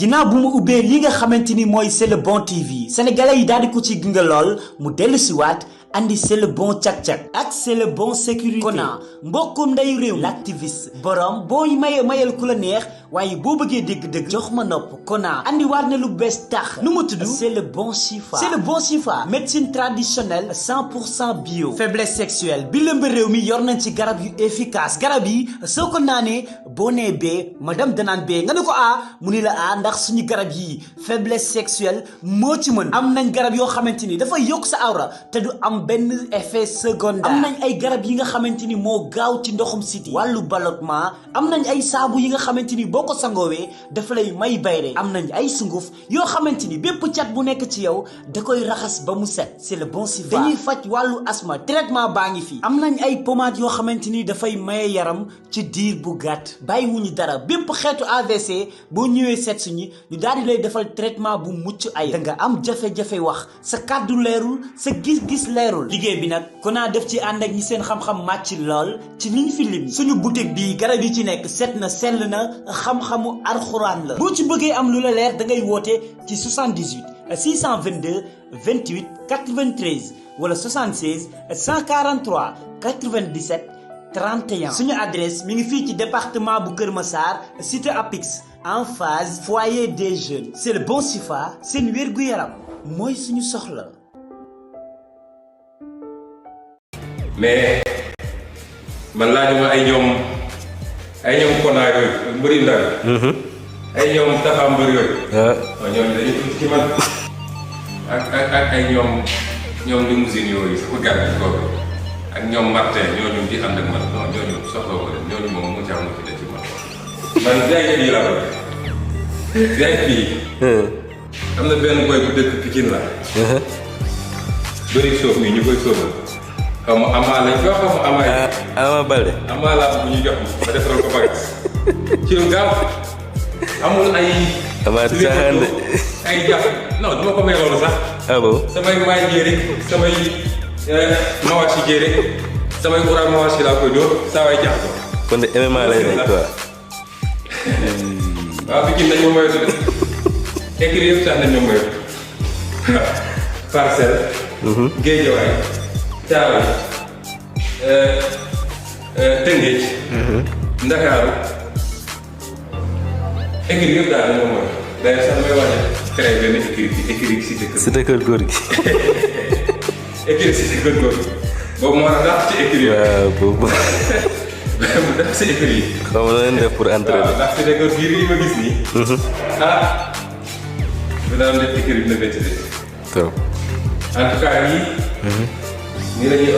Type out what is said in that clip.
ginnaaw bu mu ubbee li nga xamante ni mooy c'est le bon TV sénégalais yi daal di ko ci gunge lool mu dellu si waat andi c'est le bon cak-cak ak c'est le bon sécurité Kona mbokkum ndeyu réew l'activiste borom booy mayal ku la neex waaye boo bëggee dégg-dëgg jox ma nopp Kona andi waat na lu bees tax nu mu tudd c'est le bon Chifa médecine traditionnelle 100% bio faiblesse sexuelle bi lëmb réew mi yor nañ ci garab yu efficace garab yi soo ko naanee boo nee bee madame danaan bee nga ne ko mu ni la ndax suñu garab yi faiblesse sexuelle moo ci mën am nañ garab yoo xamante ni dafa yokk sa awra te du am benn effet secondaire am nañ ay garab yi nga xamante ni moo gaaw ci ndoxum siti wàllu ballottement am nañ ay saabu yi nga xamante ni boo ko sangoowee dafa lay may bayre am nañ ay sunguf yoo xamante ni bépp cat bu nekk ci yow da koy raxas ba mu set c'est le bon Chifa dañuy faj wàllu asthme traitement baa ngi fi am nañ ay pommade yoo xamante ni dafay maye yaram ci diir bu gàtt bàyyiwuñu dara bépp xeetu AVC boo ñëwee seet suñu ñu daal di lay defal traitement bu mucc ay da nga am jafe-jafe wax sa kàddu leerul sa gis-gis leerul liggéey bi nag Kona def ci ànd ak ñi seen xam-xam màcc lool ci liñ fi lim suñu boutique bi garab yi ci nekk set na sell na xam-xamu alxuraan la boo ci bëggee am lu la leer da ngay woote ci 78 622 28 93 wala 76 143 97 31 suñu adresse mi ngi fii ci département bu Kër Massar cité Apix en phase foyer des jeunes c'est le bon Chifa seen wér-gu-yaram mooy suñu soxla. mais man laajuma ay ñoom Kona yooyu mbëri ndaw ay ñoom Tapha mbër yooyu waaw ñoom dañuy tuuti ci man ak ay ñoom limousine yooyu sama gàtt ko ak ñoom Martin ñooñu di ànd ak man non ñooñu soxla ko de ñooñu moom mu ci am ci ci man VIP yi laa ko VIP yi am na benn boy bu dëkk Pikine la bëri soof mi ñu koy soofal xaw ma amaa lañ ko xaw ma ama balde amaa laa bu ñu jox ma defaral ko bagage ci lu gaaw amul ay ama caaxaan de ay jàpp non duma ko may loolu sax samay maay jéeri samay mawaasi jéeri samay uraal mawaasi laa koy dóor saa waay jàpp ko kon de MMA lay nekk quoi waaw Pikine nañ ma moytu de écrit yëpp sax nañ ma moytu Parcelles Guédiawaye Thiaroye Tëngéej Ndakaaru écrit yëpp daal nañ ma moytu d'ailleurs sax may wax ne créé benn écrit cité kër góor gi écrit cité kër góor gi boobu moo tax ndax ci écrit yi waaw boobu mu def si écrit yi xaw ma leen def pour entraîner waaw ndax cité kër biir yi ma gis nii bu daan def écrit bi na bétti de trop en tout cas nii la ñuy